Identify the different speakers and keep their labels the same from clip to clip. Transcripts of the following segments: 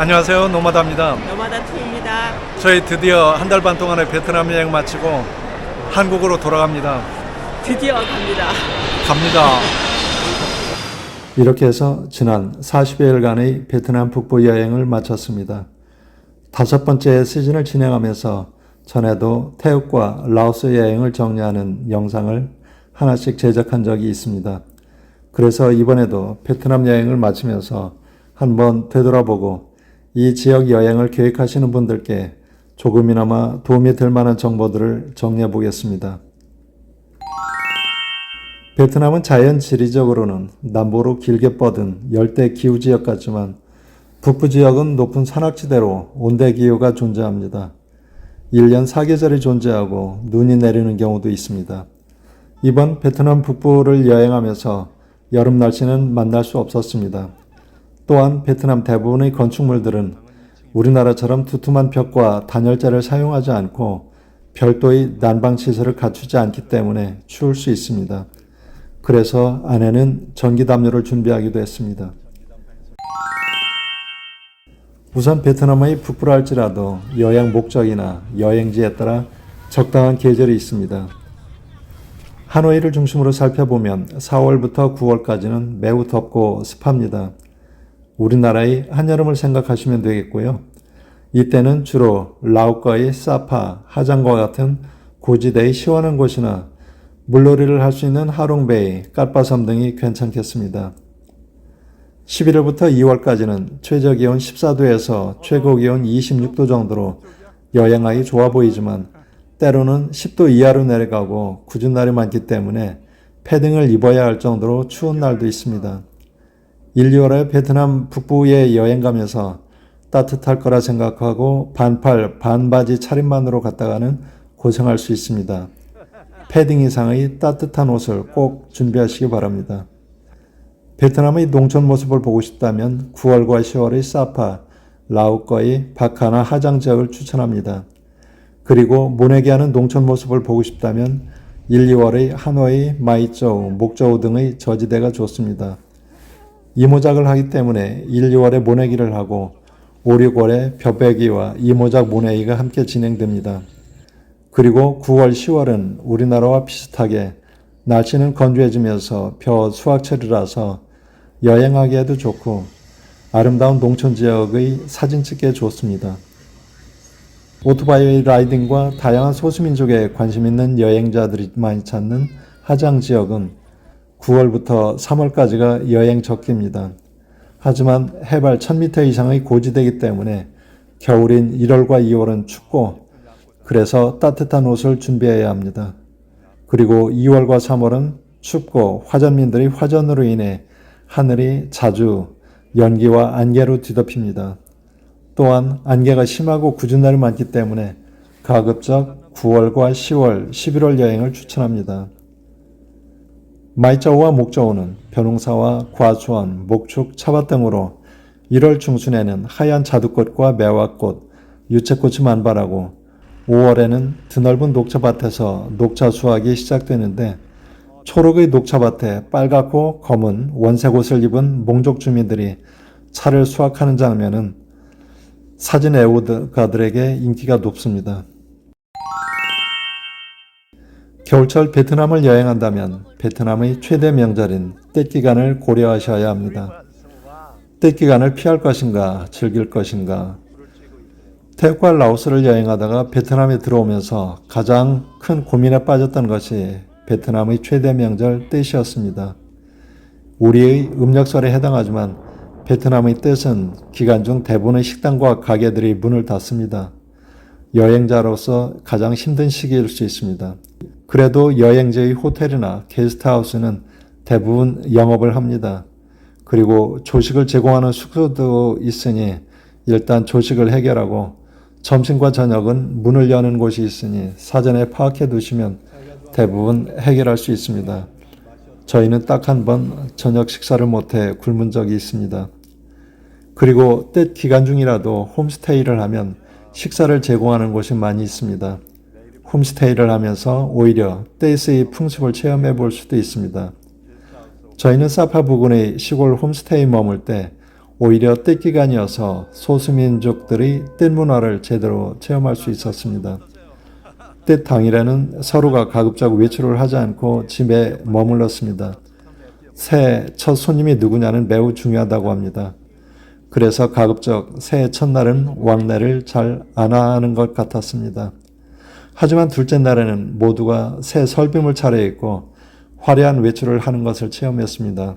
Speaker 1: 안녕하세요. 노마다입니다.
Speaker 2: 노마다 투입니다.
Speaker 1: 저희 드디어 한 달 반 동안의 베트남 여행 마치고 한국으로 돌아갑니다.
Speaker 2: 드디어 갑니다.
Speaker 1: 갑니다. 이렇게 해서 지난 40여일간의 베트남 북부 여행을 마쳤습니다. 5번째 시즌을 진행하면서 전에도 태국과 라오스 여행을 정리하는 영상을 하나씩 제작한 적이 있습니다. 그래서 이번에도 베트남 여행을 마치면서 한번 되돌아보고 이 지역 여행을 계획하시는 분들께 조금이나마 도움이 될 만한 정보들을 정리해 보겠습니다. 베트남은 자연 지리적으로는 남부로 길게 뻗은 열대 기후 지역 같지만 북부 지역은 높은 산악지대로 온대 기후가 존재합니다. 1년 4계절이 존재하고 눈이 내리는 경우도 있습니다. 이번 베트남 북부를 여행하면서 여름 날씨는 만날 수 없었습니다. 또한 베트남 대부분의 건축물들은 우리나라처럼 두툼한 벽과 단열재를 사용하지 않고 별도의 난방시설을 갖추지 않기 때문에 추울 수 있습니다. 그래서 아내는 전기담요를 준비하기도 했습니다. 우선 베트남의 북부라 할지라도 여행 목적이나 여행지에 따라 적당한 계절이 있습니다. 하노이를 중심으로 살펴보면 4월부터 9월까지는 매우 덥고 습합니다. 우리나라의 한여름을 생각하시면 되겠고요. 이때는 주로 라오커의 사파, 하장과 같은 고지대의 시원한 곳이나 물놀이를 할 수 있는 하롱베이, 깔바섬 등이 괜찮겠습니다. 11월부터 2월까지는 최저기온 14도에서 최고기온 26도 정도로 여행하기 좋아 보이지만 때로는 10도 이하로 내려가고 궂은 날이 많기 때문에 패딩을 입어야 할 정도로 추운 날도 있습니다. 1, 2월에 베트남 북부에 여행 가면서 따뜻할 거라 생각하고 반팔, 반바지 차림만으로 갔다가는 고생할 수 있습니다. 패딩 이상의 따뜻한 옷을 꼭 준비하시기 바랍니다. 베트남의 농촌 모습을 보고 싶다면 9월과 10월의 사파, 라오커의 바카나 하장 지역을 추천합니다. 그리고 모내기하는 농촌 모습을 보고 싶다면 1, 2월의 하노이, 마이쩌우, 목저우 등의 저지대가 좋습니다. 이모작을 하기 때문에 1, 2월에 모내기를 하고 5, 6월에 벼베기와 이모작 모내기가 함께 진행됩니다. 그리고 9월, 10월은 우리나라와 비슷하게 날씨는 건조해지면서 벼 수확철이라서 여행하기에도 좋고 아름다운 농촌 지역의 사진 찍기에 좋습니다. 오토바이 라이딩과 다양한 소수민족에 관심 있는 여행자들이 많이 찾는 하장 지역은 9월부터 3월까지가 여행 적기입니다. 하지만 해발 1000m 이상의 고지대이기 때문에 겨울인 1월과 2월은 춥고 그래서 따뜻한 옷을 준비해야 합니다. 그리고 2월과 3월은 춥고 화전민들의 화전으로 인해 하늘이 자주 연기와 안개로 뒤덮입니다. 또한 안개가 심하고 궂은 날이 많기 때문에 가급적 9월과 10월, 11월 여행을 추천합니다. 마이쩌우와 목저우는 벼농사와 과수원, 목축, 차밭 등으로 1월 중순에는 하얀 자두꽃과 매화꽃, 유채꽃이 만발하고 5월에는 드넓은 녹차밭에서 녹차 수확이 시작되는데 초록의 녹차밭에 빨갛고 검은 원색옷을 입은 몽족 주민들이 차를 수확하는 장면은 사진 애호가들에게 인기가 높습니다. 겨울철 베트남을 여행한다면 베트남의 최대 명절인 떼기간을 고려하셔야 합니다. 떼기간을 피할 것인가 즐길 것인가. 태국과 라오스를 여행하다가 베트남에 들어오면서 가장 큰 고민에 빠졌던 것이 베트남의 최대 명절 떼시였습니다. 우리의 음력설에 해당하지만 베트남의 떼은 기간 중 대부분의 식당과 가게들이 문을 닫습니다. 여행자로서 가장 힘든 시기일 수 있습니다. 그래도 여행지의 호텔이나 게스트하우스는 대부분 영업을 합니다. 그리고 조식을 제공하는 숙소도 있으니 일단 조식을 해결하고 점심과 저녁은 문을 여는 곳이 있으니 사전에 파악해 두시면 대부분 해결할 수 있습니다. 저희는 딱 한 번 저녁 식사를 못해 굶은 적이 있습니다. 그리고 때 기간 중이라도 홈스테이를 하면 식사를 제공하는 곳이 많이 있습니다. 홈스테이를 하면서 오히려 떼스의 풍습을 체험해 볼 수도 있습니다. 저희는 사파 부근의 시골 홈스테이 머물 때 오히려 때 기간이어서 소수민족들이 때 문화를 제대로 체험할 수 있었습니다. 때 당일에는 서로가 가급적 외출을 하지 않고 집에 머물렀습니다. 새해 첫 손님이 누구냐는 매우 중요하다고 합니다. 그래서 가급적 새해 첫날은 왕래를 잘 안 하는 것 같았습니다. 하지만 둘째 날에는 모두가 새 설빔을 차려입고 화려한 외출을 하는 것을 체험했습니다.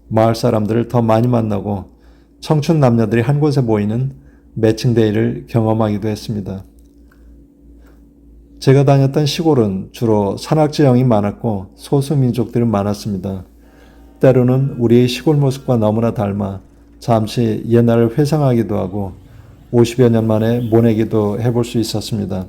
Speaker 1: 마을 사람들을 더 많이 만나고 청춘 남녀들이 한 곳에 모이는 매칭데이를 경험하기도 했습니다. 제가 다녔던 시골은 주로 산악지형이 많았고 소수민족들이 많았습니다. 때로는 우리의 시골 모습과 너무나 닮아 잠시 옛날을 회상하기도 하고 50여 년 만에 모내기도 해볼 수 있었습니다.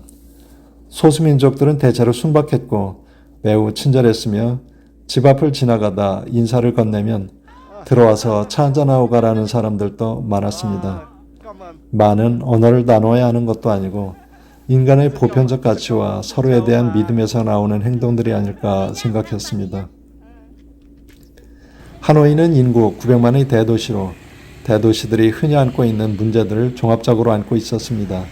Speaker 1: 소수민족들은 대체로 순박했고 매우 친절했으며 집 앞을 지나가다 인사를 건네면 들어와서 차 한잔하고 가라는 사람들도 많았습니다. 많은 언어를 나눠야 하는 것도 아니고 인간의 보편적 가치와 서로에 대한 믿음에서 나오는 행동들이 아닐까 생각했습니다. 하노이는 인구 900만의 대도시로 대도시들이 흔히 안고 있는 문제들을 종합적으로 안고 있었습니다.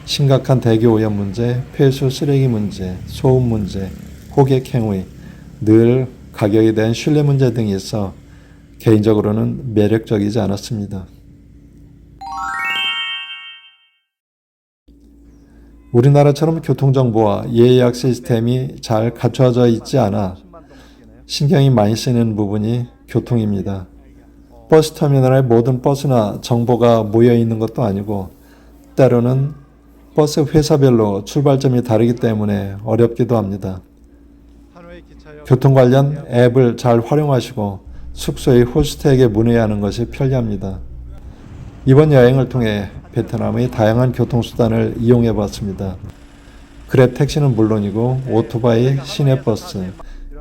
Speaker 1: 심각한 대기 오염 문제, 폐수 쓰레기 문제, 소음 문제, 고객 행위, 늘 가격에 대한 신뢰 문제 등이 있어 개인적으로는 매력적이지 않았습니다. 우리나라처럼 교통정보와 예약 시스템이 잘 갖춰져 있지 않아 신경이 많이 쓰이는 부분이 교통입니다. 버스터미널에 모든 버스나 정보가 모여 있는 것도 아니고 때로는 버스 회사별로 출발점이 다르기 때문에 어렵기도 합니다. 교통 관련 앱을 잘 활용하시고 숙소의 호스트에게 문의해야 하는 것이 편리합니다. 이번 여행을 통해 베트남의 다양한 교통수단을 이용해 봤습니다. 그랩 택시는 물론이고 오토바이, 시내버스,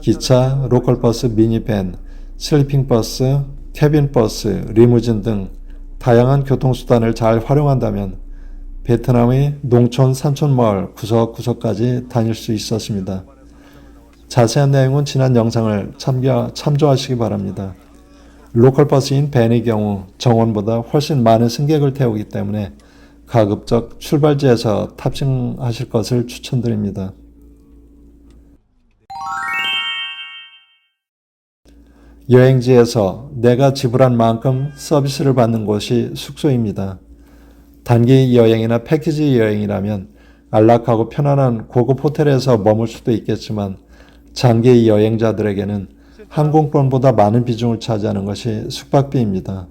Speaker 1: 기차, 로컬버스, 미니밴, 슬리핑버스, 캐빈버스, 리무진 등 다양한 교통수단을 잘 활용한다면 베트남의 농촌, 산촌 마을 구석구석까지 다닐 수 있었습니다. 자세한 내용은 지난 영상을 참조하시기 바랍니다. 로컬버스인 밴의 경우 정원보다 훨씬 많은 승객을 태우기 때문에 가급적 출발지에서 탑승하실 것을 추천드립니다. 여행지에서 내가 지불한 만큼 서비스를 받는 곳이 숙소입니다. 단기 여행이나 패키지 여행이라면 안락하고 편안한 고급 호텔에서 머물 수도 있겠지만 장기 여행자들에게는 항공권보다 많은 비중을 차지하는 것이 숙박비입니다.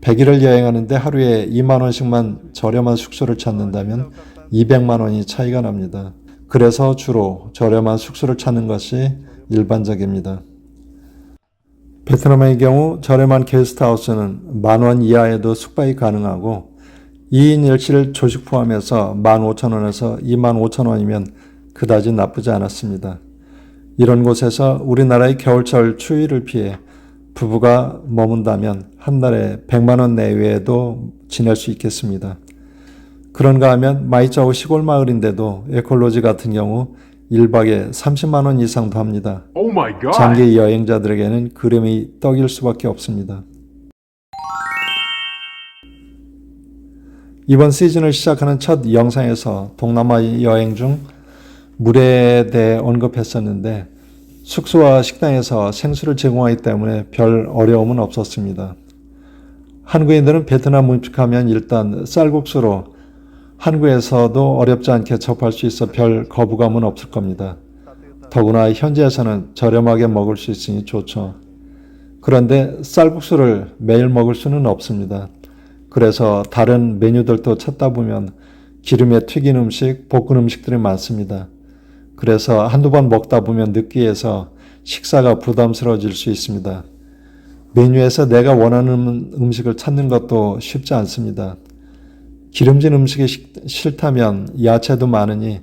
Speaker 1: 100일을 여행하는데 하루에 2만 원씩만 저렴한 숙소를 찾는다면 200만 원이 차이가 납니다. 그래서 주로 저렴한 숙소를 찾는 것이 일반적입니다. 베트남의 경우 저렴한 게스트하우스는 10,000원 이하에도 숙박이 가능하고 2인 1실 조식 포함해서 15,000원에서 25,000원이면 그다지 나쁘지 않았습니다. 이런 곳에서 우리나라의 겨울철 추위를 피해 부부가 머문다면 한 달에 100만 원 내외에도 지낼 수 있겠습니다. 그런가 하면 마이짜오 시골 마을인데도 에콜로지 같은 경우 1박에 30만 원 이상도 합니다. 장기 여행자들에게는 그림이 떡일 수밖에 없습니다. 이번 시즌을 시작하는 첫 영상에서 동남아 여행 중 물에 대해 언급했었는데 숙소와 식당에서 생수를 제공하기 때문에 별 어려움은 없었습니다. 한국인들은 베트남 음식하면 일단 쌀국수로 한국에서도 어렵지 않게 접할 수 있어 별 거부감은 없을 겁니다. 더구나 현지에서는 저렴하게 먹을 수 있으니 좋죠. 그런데 쌀국수를 매일 먹을 수는 없습니다. 그래서 다른 메뉴들도 찾다 보면 기름에 튀긴 음식, 볶은 음식들이 많습니다. 그래서 한두 번 먹다 보면 느끼해서 식사가 부담스러워질 수 있습니다. 메뉴에서 내가 원하는 음식을 찾는 것도 쉽지 않습니다. 기름진 음식이 싫다면 야채도 많으니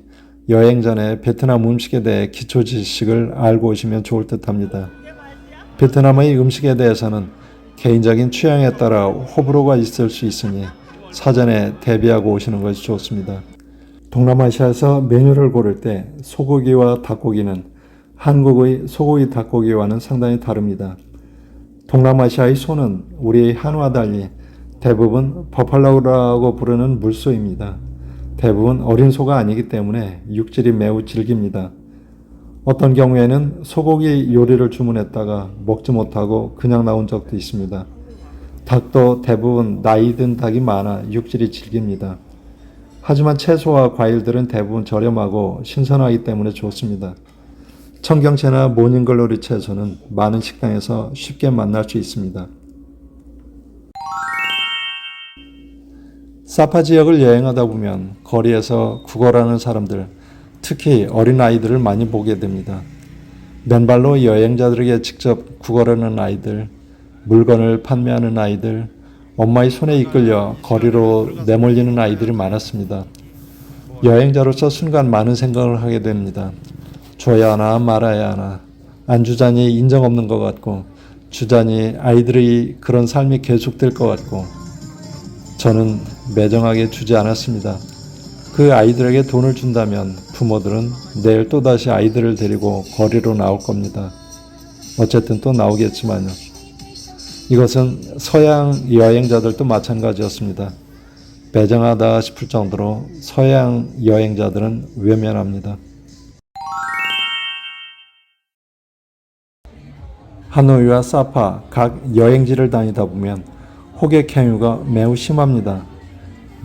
Speaker 1: 여행 전에 베트남 음식에 대해 기초 지식을 알고 오시면 좋을 듯 합니다. 베트남의 음식에 대해서는 개인적인 취향에 따라 호불호가 있을 수 있으니 사전에 대비하고 오시는 것이 좋습니다. 동남아시아에서 메뉴를 고를 때 소고기와 닭고기는 한국의 소고기 닭고기와는 상당히 다릅니다. 동남아시아의 소는 우리 한우와 달리 대부분 버팔로우라고 부르는 물소입니다. 대부분 어린 소가 아니기 때문에 육질이 매우 질깁니다. 어떤 경우에는 소고기 요리를 주문했다가 먹지 못하고 그냥 나온 적도 있습니다. 닭도 대부분 나이 든 닭이 많아 육질이 질깁니다. 하지만 채소와 과일들은 대부분 저렴하고 신선하기 때문에 좋습니다. 청경채나 모닝글로리 채소는 많은 식당에서 쉽게 만날 수 있습니다. 사파 지역을 여행하다 보면 거리에서 구걸하는 사람들, 특히 어린아이들을 많이 보게 됩니다. 맨발로 여행자들에게 직접 구걸하는 아이들, 물건을 판매하는 아이들, 엄마의 손에 이끌려 거리로 내몰리는 아이들이 많았습니다. 여행자로서 순간 많은 생각을 하게 됩니다. 줘야 하나 말아야 하나, 안 주자니 인정 없는 것 같고, 주자니 아이들의 그런 삶이 계속될 것 같고, 저는 매정하게 주지 않았습니다. 그 아이들에게 돈을 준다면 부모들은 내일 또다시 아이들을 데리고 거리로 나올 겁니다. 어쨌든 또 나오겠지만요. 이것은 서양 여행자들도 마찬가지였습니다. 매정하다 싶을 정도로 서양 여행자들은 외면합니다. 하노이와 사파 각 여행지를 다니다 보면 호객행위가 매우 심합니다.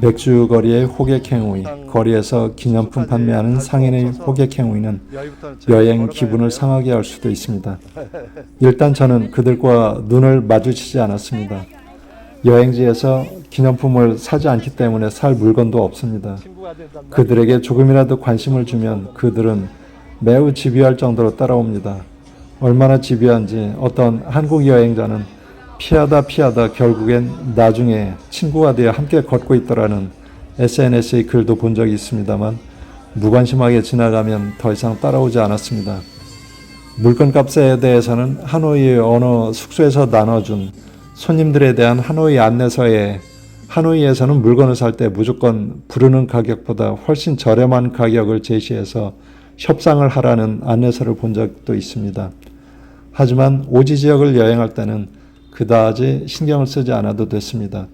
Speaker 1: 맥주 거리의 호객행위, 거리에서 기념품 판매하는 상인의 호객행위는 여행 기분을 상하게 할 수도 있습니다. 일단 저는 그들과 눈을 마주치지 않았습니다. 여행지에서 기념품을 사지 않기 때문에 살 물건도 없습니다. 그들에게 조금이라도 관심을 주면 그들은 매우 집요할 정도로 따라옵니다. 얼마나 집요한지 어떤 한국 여행자는 피하다 결국엔 나중에 친구가 되어 함께 걷고 있더라는 SNS의 글도 본 적이 있습니다만 무관심하게 지나가면 더 이상 따라오지 않았습니다. 물건값에 대해서는 하노이의 어느 숙소에서 나눠준 손님들에 대한 하노이 안내서에 하노이에서는 물건을 살 때 무조건 부르는 가격보다 훨씬 저렴한 가격을 제시해서 협상을 하라는 안내서를 본 적도 있습니다. 하지만 오지 지역을 여행할 때는 그다지 신경을 쓰지 않아도 됐습니다.